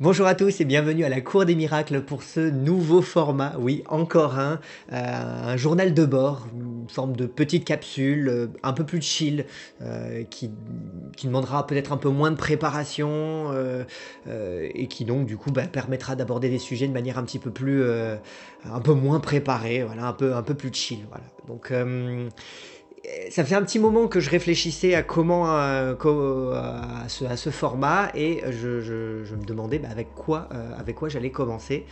Bonjour à tous et bienvenue à la Cour des Miracles pour ce nouveau format. Oui, encore un journal de bord, une forme de petite capsule, un peu plus chill, qui demandera peut-être un peu moins de préparation, et qui donc du coup, permettra d'aborder des sujets de manière un petit peu plus, un peu moins préparée, voilà, un peu plus chill, voilà. Donc, ça fait un petit moment que je réfléchissais à comment, à ce format et je me demandais, avec quoi j'allais commencer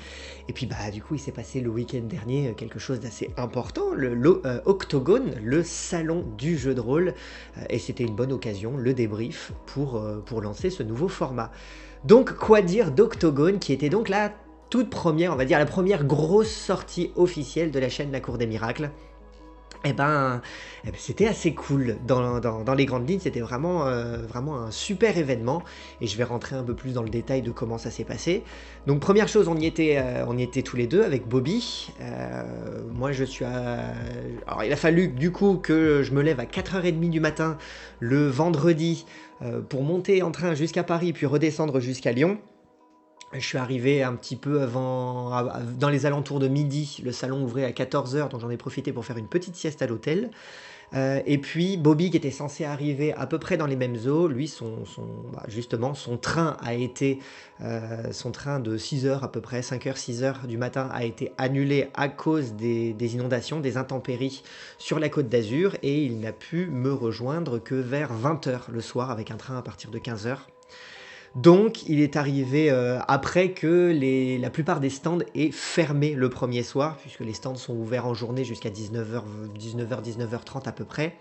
et puis, du coup, il s'est passé le week-end dernier, quelque chose d'assez important, Octogone, le salon du jeu de rôle, et c'était une bonne occasion, le débrief, pour lancer ce nouveau format. Donc, quoi dire d'Octogone, qui était donc la toute première, on va dire la première grosse sortie officielle de la chaîne La Cour des Miracles? Eh ben, c'était assez cool. Dans les grandes lignes, c'était vraiment un super événement et je vais rentrer un peu plus dans le détail de comment ça s'est passé. Donc première chose, on y était tous les 2 avec Bobby. Moi je suis à alors il a fallu du coup que je me lève à 4h30 du matin le vendredi, pour monter en train jusqu'à Paris puis redescendre jusqu'à Lyon. Je suis arrivé un petit peu avant, dans les alentours de midi. Le salon ouvrait à 14h, donc j'en ai profité pour faire une petite sieste à l'hôtel. Et puis Bobby, qui était censé arriver à peu près dans les mêmes eaux, lui, justement, son train de 6h à peu près, 5h, 6h du matin, a été annulé à cause des inondations, des intempéries sur la Côte d'Azur, et il n'a pu me rejoindre que vers 20h le soir avec un train à partir de 15h. Donc, il est arrivé après que la plupart des stands aient fermé le premier soir, puisque les stands sont ouverts en journée jusqu'à 19h, 19h, 19h30 à peu près.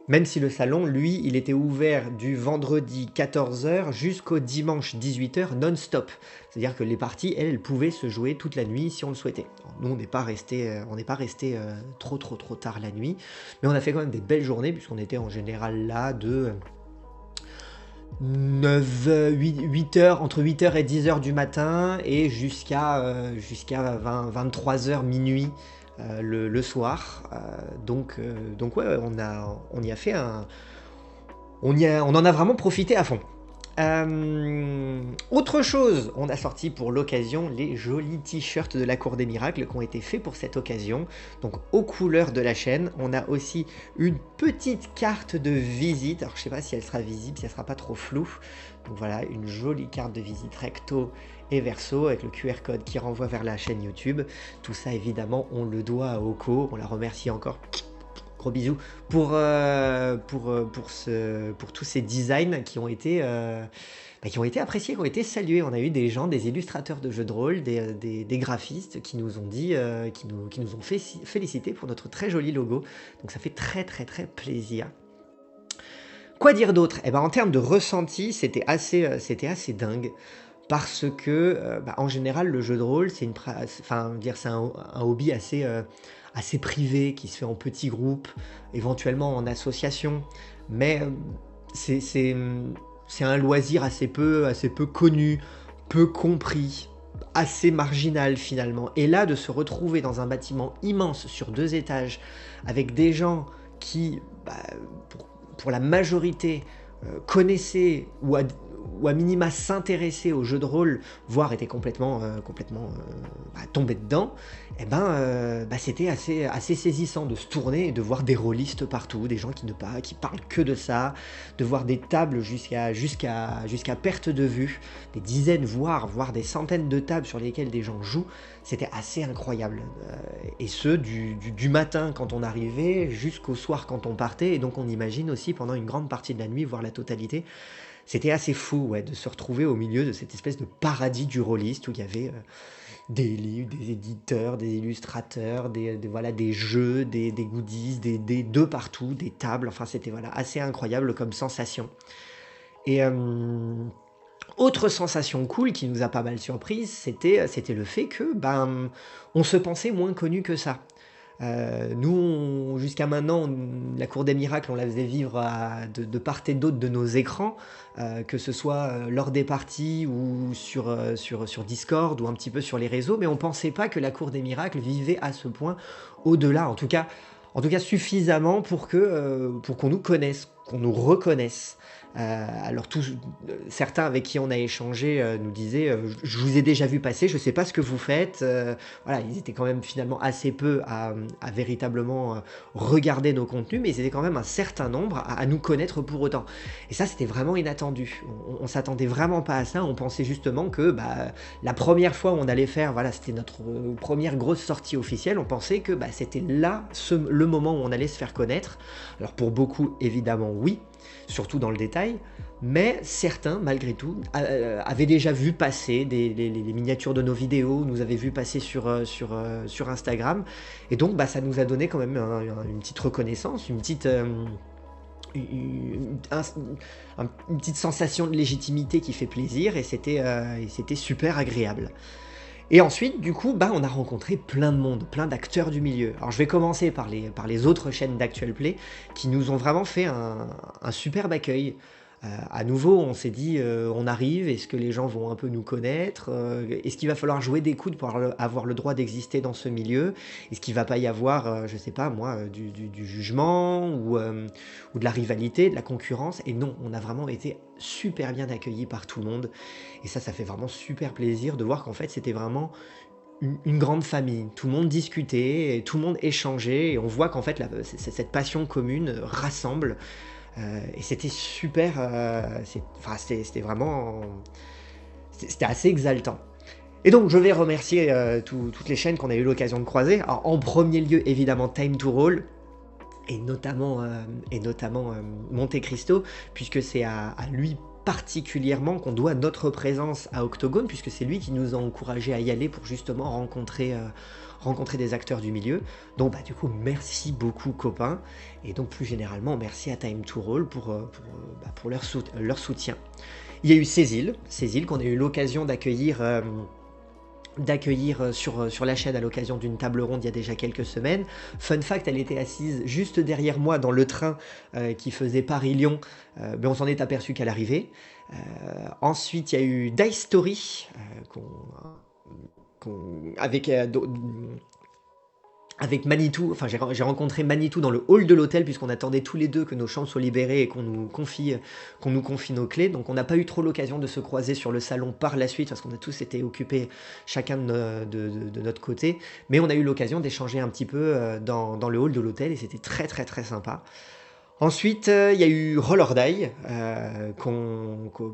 Même si le salon, lui, il était ouvert du vendredi 14h jusqu'au dimanche 18h non-stop. C'est-à-dire que les parties, elles pouvaient se jouer toute la nuit si on le souhaitait. Alors, nous, on n'est pas resté trop tard la nuit, mais on a fait quand même des belles journées, puisqu'on était en général là de 8 heures, entre 8h et 10h du matin et jusqu'à 23h, minuit, le soir. Donc ouais, on y a fait un. On en a vraiment profité à fond. Autre chose, on a sorti pour l'occasion les jolis t-shirts de la Cour des Miracles qui ont été faits pour cette occasion, donc aux couleurs de la chaîne. On a aussi une petite carte de visite, alors je sais pas si elle sera visible, si elle sera pas trop floue. Donc voilà, une jolie carte de visite recto et verso avec le QR code qui renvoie vers la chaîne YouTube. Tout ça évidemment on le doit à Oko, on la remercie encore. Gros bisous pour tous ces designs qui ont été appréciés, qui ont été salués. On a eu des gens, des illustrateurs de jeux de rôle, des graphistes qui nous ont dit, qui nous ont félicité pour notre très joli logo. Donc ça fait très plaisir. Quoi dire d'autre? Eh ben, en termes de ressenti, c'était assez dingue parce que, en général, le jeu de rôle, c'est un hobby assez privé qui se fait en petits groupes, éventuellement en association, mais c'est un loisir assez peu connu, peu compris, assez marginal finalement. Et là, de se retrouver dans un bâtiment immense sur 2 étages, avec des gens qui, pour la majorité, connaissaient ou à minima s'intéressaient aux jeux de rôle, voire étaient complètement tombés dedans, c'était assez saisissant de se tourner et de voir des rôlistes partout, des gens qui parlent que de ça, de voir des tables jusqu'à perte de vue, des dizaines, voire des centaines de tables sur lesquelles des gens jouent. C'était assez incroyable. Et ce, du matin quand on arrivait jusqu'au soir quand on partait, et donc on imagine aussi pendant une grande partie de la nuit, voire la totalité. C'était assez fou, ouais, de se retrouver au milieu de cette espèce de paradis du rôliste où il y avait des livres, des éditeurs, des illustrateurs, voilà, des jeux, des goodies, de partout, des tables. Enfin, c'était voilà, assez incroyable comme sensation. Et autre sensation cool qui nous a pas mal surprise, c'était le fait que on se pensait moins connu que ça. Nous, jusqu'à maintenant, la Cour des Miracles, on la faisait vivre de part et d'autre de nos écrans, que ce soit lors des parties ou sur Discord ou un petit peu sur les réseaux, mais on pensait pas que la Cour des Miracles vivait à ce point au-delà, en tout cas suffisamment pour qu'on nous connaisse, qu'on nous reconnaisse. Alors certains avec qui on a échangé nous disaient je vous ai déjà vu passer, je ne sais pas ce que vous faites. Voilà, ils étaient quand même finalement assez peu à véritablement regarder nos contenus, mais ils étaient quand même un certain nombre à nous connaître pour autant. Et ça, c'était vraiment inattendu. On s'attendait vraiment pas à ça. On pensait justement que la première fois où on allait faire, voilà, c'était notre première grosse sortie officielle. On pensait que c'était là le moment où on allait se faire connaître. Alors pour beaucoup, évidemment, oui, surtout dans le détail. Mais certains, malgré tout, avaient déjà vu passer les miniatures de nos vidéos, nous avaient vu passer sur Instagram. Et donc, ça nous a donné quand même une petite reconnaissance, une petite... une petite sensation de légitimité qui fait plaisir et c'était super agréable. Et ensuite, du coup, on a rencontré plein de monde, plein d'acteurs du milieu. Alors je vais commencer par les autres chaînes d'Actual Play qui nous ont vraiment fait un superbe accueil. À nouveau, on s'est dit, on arrive, est-ce que les gens vont un peu nous connaître? Est-ce qu'il va falloir jouer des coudes pour avoir le droit d'exister dans ce milieu? Est-ce qu'il va pas y avoir, je sais pas moi, du jugement ou de la rivalité, de la concurrence? Et non, on a vraiment été super bien accueillis par tout le monde. Et ça fait vraiment super plaisir de voir qu'en fait, c'était vraiment une grande famille. Tout le monde discutait, et tout le monde échangeait, et on voit qu'en fait, cette passion commune rassemble. Et c'était super, c'était vraiment, c'était assez exaltant. Et donc je vais remercier toutes les chaînes qu'on a eu l'occasion de croiser. Alors en premier lieu évidemment Time to Roll, et notamment Monte Cristo, puisque c'est à lui particulièrement qu'on doit notre présence à Octogone, puisque c'est lui qui nous a encouragés à y aller pour justement rencontrer des acteurs du milieu. Donc du coup merci beaucoup copains, et donc plus généralement merci à Time to Roll pour leur soutien. Il y a eu Cécile qu'on a eu l'occasion d'accueillir sur la chaîne à l'occasion d'une table ronde il y a déjà quelques semaines. Fun fact, elle était assise juste derrière moi dans le train qui faisait Paris-Lyon, mais on s'en est aperçu qu'à l'arrivée. Ensuite, il y a eu Dice Story, avec Manitou. Enfin, j'ai rencontré Manitou dans le hall de l'hôtel puisqu'on attendait tous les deux que nos chambres soient libérées et qu'on nous confie nos clés. Donc on n'a pas eu trop l'occasion de se croiser sur le salon par la suite parce qu'on a tous été occupés chacun de notre côté. Mais on a eu l'occasion d'échanger un petit peu dans le hall de l'hôtel et c'était très très très sympa. Ensuite, il y a eu Roll or Die,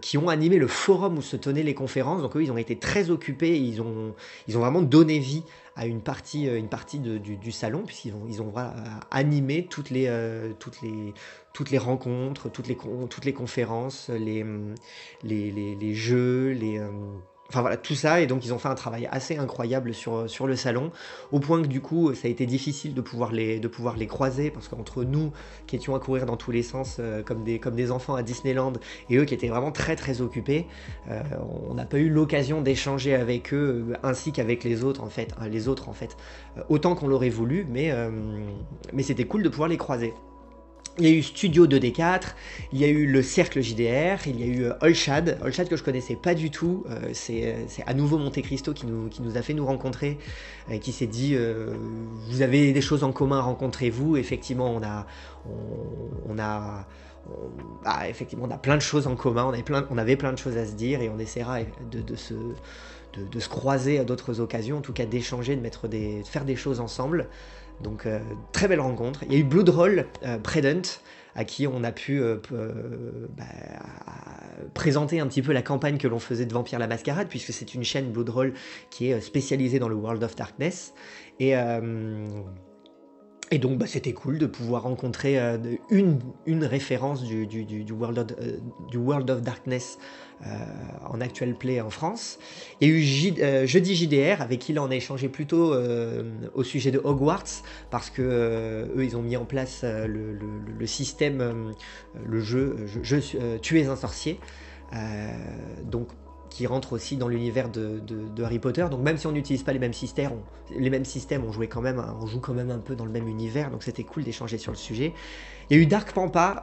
qui ont animé le forum où se tenaient les conférences. Donc eux, ils ont été très occupés, ils ont vraiment donné vie à une partie du salon, puisqu'ils ont voilà, animé toutes les rencontres, toutes les conférences, les jeux, enfin voilà, tout ça, et donc ils ont fait un travail assez incroyable sur le salon, au point que du coup, ça a été difficile de pouvoir les croiser, parce qu'entre nous, qui étions à courir dans tous les sens, comme des enfants à Disneyland, et eux qui étaient vraiment très très occupés, on n'a pas eu l'occasion d'échanger avec eux, ainsi qu'avec les autres en fait, autant qu'on l'aurait voulu, mais c'était cool de pouvoir les croiser. Il y a eu Studio 2D4, il y a eu le Cercle JDR, il y a eu Olshad que je connaissais pas du tout, c'est à nouveau Monte Cristo qui nous a fait nous rencontrer, qui s'est dit vous avez des choses en commun, rencontrez-vous. Effectivement effectivement on a plein de choses en commun, on avait plein de choses à se dire, et on essaiera de se croiser à d'autres occasions, en tout cas d'échanger, de faire des choses ensemble. Donc très belle rencontre. Il y a eu Bloodroll Predent, à qui on a pu présenter un petit peu la campagne que l'on faisait de Vampire la Mascarade, puisque c'est une chaîne Bloodroll qui est spécialisée dans le World of Darkness. Et donc c'était cool de pouvoir rencontrer une référence du World of Darkness en Actual Play en France. Il y a eu Jeudi JDR, avec qui là on a échangé plutôt au sujet de Hogwarts, parce que eux ils ont mis en place le système, le jeu Tu es un sorcier, donc qui rentre aussi dans l'univers de Harry Potter. Donc même si on n'utilise pas les mêmes systèmes, on joue quand même un peu dans le même univers, donc c'était cool d'échanger sur le sujet. Il y a eu Dark Pampa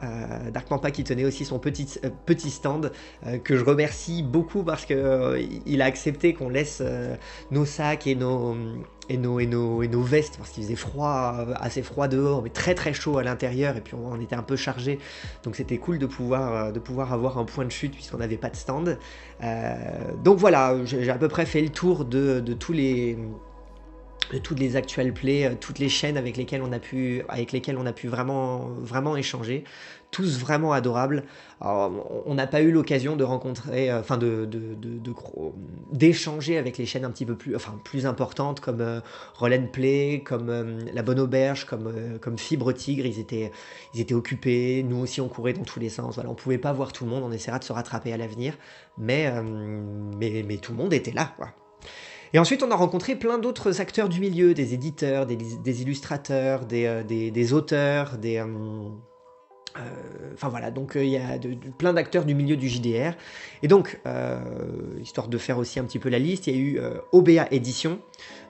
qui tenait aussi son petit stand, que je remercie beaucoup parce que il a accepté qu'on laisse nos sacs et et nos vestes, parce qu'il faisait froid, assez froid dehors, mais très très chaud à l'intérieur, et puis on était un peu chargé, donc c'était cool de pouvoir avoir un point de chute puisqu'on n'avait pas de stand. Donc voilà, j'ai à peu près fait le tour de de toutes les actual plays, toutes les chaînes avec lesquelles on a pu vraiment, vraiment échanger. Tous vraiment adorables. Alors, on n'a pas eu l'occasion de rencontrer, enfin d'échanger avec les chaînes un petit peu plus, enfin, plus importantes comme Roll and Play, comme La Bonne Auberge, comme Fibre Tigre. Ils étaient occupés. Nous aussi, on courait dans tous les sens. Voilà, on pouvait pas voir tout le monde. On essaiera de se rattraper à l'avenir. Mais tout le monde était là, quoi. Et ensuite, on a rencontré plein d'autres acteurs du milieu, des éditeurs, des illustrateurs, des auteurs, enfin voilà, donc il y a plein d'acteurs du milieu du JDR. Et donc, histoire de faire aussi un petit peu la liste, il y a eu OBA Édition,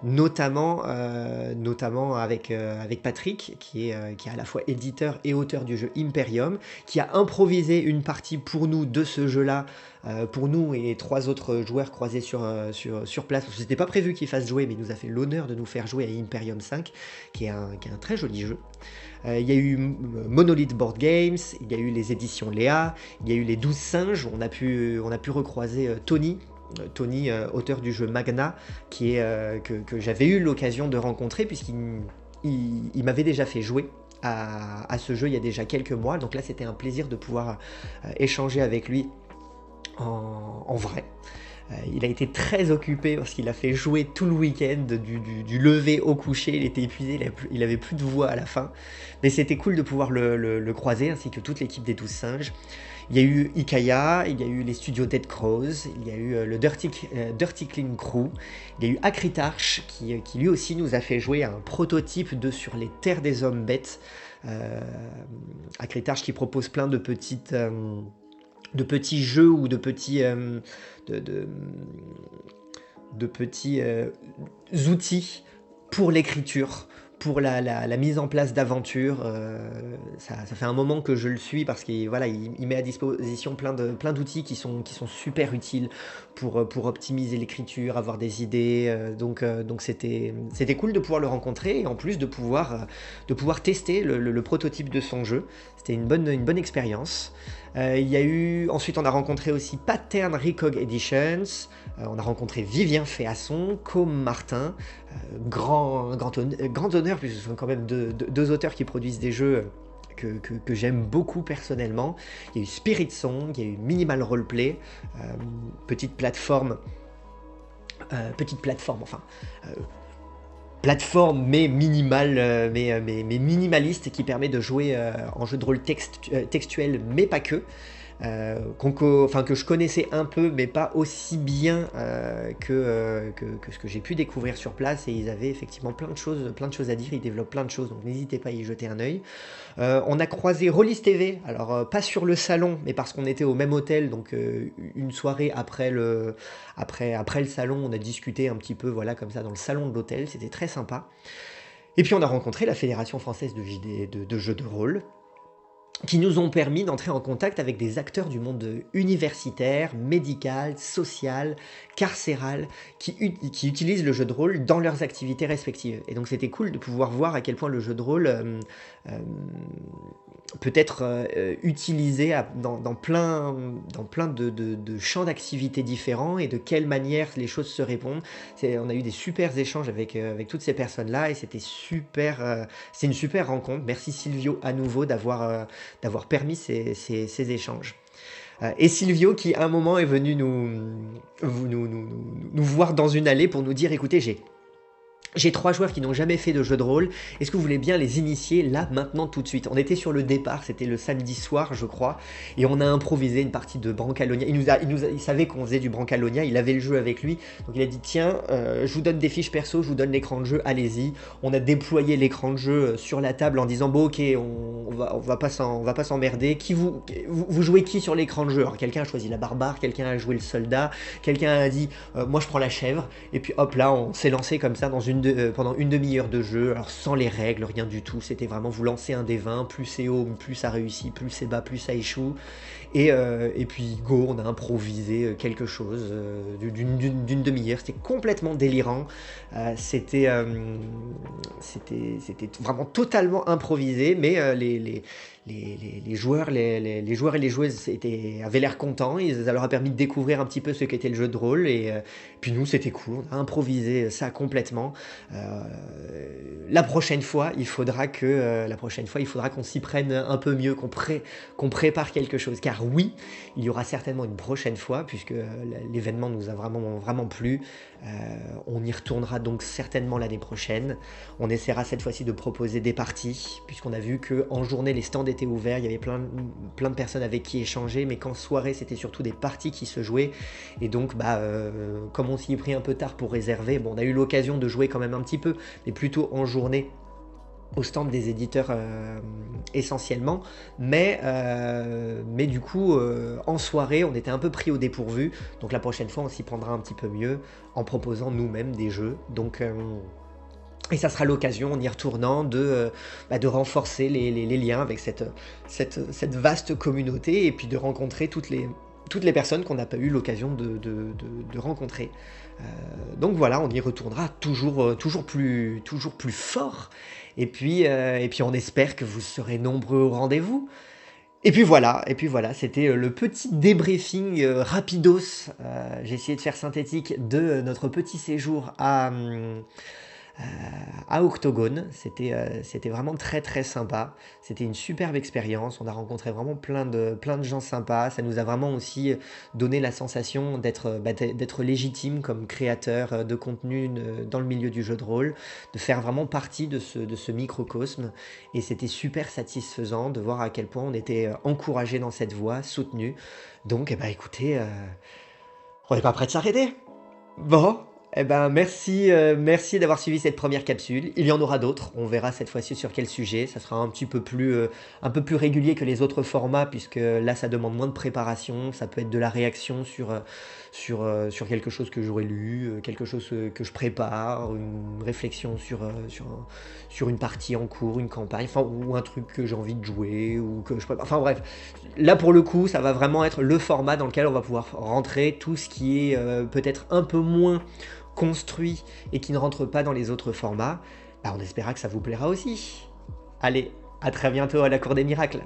notamment avec Patrick, qui est à la fois éditeur et auteur du jeu Imperium, qui a improvisé une partie pour nous de ce jeu-là, pour nous et 3 autres joueurs croisés sur place. Parce que c'était pas prévu qu'il fasse jouer, mais il nous a fait l'honneur de nous faire jouer à Imperium 5, qui est un très joli jeu. Il y a eu Monolith Board Games, il y a eu les éditions Léa, il y a eu les 12 singes, on a pu recroiser Tony, auteur du jeu Magna, que j'avais eu l'occasion de rencontrer puisqu'il m'avait déjà fait jouer à ce jeu il y a déjà quelques mois. Donc là, c'était un plaisir de pouvoir échanger avec lui en vrai. Il a été très occupé parce qu'il a fait jouer tout le week-end du lever au coucher, il était épuisé, il avait plus de voix à la fin. Mais c'était cool de pouvoir le croiser, ainsi que toute l'équipe des 12 singes. Il y a eu Ikaya, il y a eu les studios Dead Crows, il y a eu le Dirty Clean Crew, il y a eu Acritarch qui lui aussi nous a fait jouer à un prototype de Sur les terres des hommes bêtes. Acritarch qui propose plein de petits jeux ou de petits outils pour l'écriture, pour la mise en place d'aventures. Ça fait un moment que je le suis parce qu'il voilà, il met à disposition plein d'outils qui sont super utiles pour optimiser l'écriture, avoir des idées. Donc c'était cool de pouvoir le rencontrer et en plus de pouvoir tester le prototype de son jeu. C'était une bonne expérience. Il y a eu, ensuite on a rencontré aussi Pattern Recog Editions, on a rencontré Vivien Féasson, Com Martin, grand honneur puisque ce sont quand même deux auteurs qui produisent des jeux que j'aime beaucoup personnellement. Il y a eu Spirit Song, il y a eu Minimal Roleplay, petite plateforme, enfin... plateforme mais minimale, mais minimaliste, qui permet de jouer en jeu de rôle textuel, mais pas que. Que je connaissais un peu, mais pas aussi bien que ce que j'ai pu découvrir sur place. Et ils avaient effectivement plein de choses à dire. Ils développent plein de choses, donc n'hésitez pas à y jeter un œil. On a croisé Rollis TV, alors pas sur le salon, mais parce qu'on était au même hôtel, donc une soirée après le salon, on a discuté un petit peu, voilà, comme ça, dans le salon de l'hôtel. C'était très sympa. Et puis on a rencontré la Fédération Française de Jeux de Rôle, qui nous ont permis d'entrer en contact avec des acteurs du monde universitaire, médical, social, carcéral, qui utilisent le jeu de rôle dans leurs activités respectives. Et donc c'était cool de pouvoir voir à quel point le jeu de rôle peut être utilisé dans plein de champs d'activités différents et de quelle manière les choses se répondent. On a eu des super échanges avec toutes ces personnes-là et c'était c'est une super rencontre. Merci Silvio à nouveau d'avoir permis ces échanges. Et Silvio qui à un moment est venu nous voir dans une allée pour nous dire: écoutez, j'ai 3 joueurs qui n'ont jamais fait de jeu de rôle, est-ce que vous voulez bien les initier là, maintenant, tout de suite? On était sur le départ, c'était le samedi soir, je crois, et on a improvisé une partie de Brancalonia. Il savait qu'on faisait du Brancalonia, il avait le jeu avec lui, donc il a dit: tiens, je vous donne des fiches perso, je vous donne l'écran de jeu, allez-y. On a déployé l'écran de jeu sur la table en disant: bon, ok, on va pas s'emmerder. Vous jouez qui sur l'écran de jeu? Alors quelqu'un a choisi la barbare, quelqu'un a joué le soldat, quelqu'un a dit moi je prends la chèvre, et puis hop là on s'est lancé comme ça pendant une demi-heure de jeu, alors sans les règles, rien du tout, c'était vraiment vous lancez un des 20, plus c'est haut, plus ça réussit, plus c'est bas, plus ça échoue, et puis go, on a improvisé quelque chose d'une demi-heure, c'était complètement délirant. C'était vraiment totalement improvisé, mais les joueurs, les joueurs et les joueuses avaient l'air contents, ça leur a permis de découvrir un petit peu ce qu'était le jeu de rôle, et puis nous c'était cool, on a improvisé ça complètement. Euh, la prochaine fois, la prochaine fois, il faudra qu'on s'y prenne un peu mieux, qu'on prépare quelque chose, car oui, il y aura certainement une prochaine fois, puisque l'événement nous a vraiment, vraiment plu. Euh, on y retournera donc certainement l'année prochaine. On essaiera cette fois-ci de proposer des parties, puisqu'on a vu qu'en journée les stands étaient ouverts, il y avait plein de personnes avec qui échanger, mais qu'en soirée c'était surtout des parties qui se jouaient. Et donc comme on s'y est pris un peu tard pour réserver, bon, on a eu l'occasion de jouer quand même un petit peu, mais plutôt en journée au stand des éditeurs essentiellement, mais du coup en soirée on était un peu pris au dépourvu, donc la prochaine fois on s'y prendra un petit peu mieux en proposant nous-mêmes des jeux, donc et ça sera l'occasion, en y retournant, de renforcer les liens avec cette vaste communauté, et puis de rencontrer toutes les personnes qu'on n'a pas eu l'occasion de rencontrer. Donc voilà, on y retournera toujours plus fort. Et puis on espère que vous serez nombreux au rendez-vous. Et puis voilà, c'était le petit débriefing rapidos. J'ai essayé de faire synthétique de notre petit séjour à Octogone. C'était vraiment très très sympa. C'était une superbe expérience. On a rencontré vraiment plein de gens sympas. Ça nous a vraiment aussi donné la sensation d'être légitime comme créateur de contenu dans le milieu du jeu de rôle, de faire vraiment partie de ce microcosme. Et c'était super satisfaisant de voir à quel point on était encouragé dans cette voie, soutenu. Donc, écoutez, on n'est pas prêt de s'arrêter. Bon, merci d'avoir suivi cette première capsule. Il y en aura d'autres. On verra cette fois-ci sur quel sujet. Ça sera un peu plus régulier que les autres formats, puisque là, ça demande moins de préparation. Ça peut être de la réaction sur quelque chose que j'aurais lu, quelque chose que je prépare, une réflexion sur une partie en cours, une campagne, enfin, ou un truc que j'ai envie de jouer, ou que je prépare. Enfin bref, là pour le coup, ça va vraiment être le format dans lequel on va pouvoir rentrer tout ce qui est peut-être un peu moins construit et qui ne rentre pas dans les autres formats. On espéra que ça vous plaira aussi. Allez, à très bientôt à la Cour des Miracles.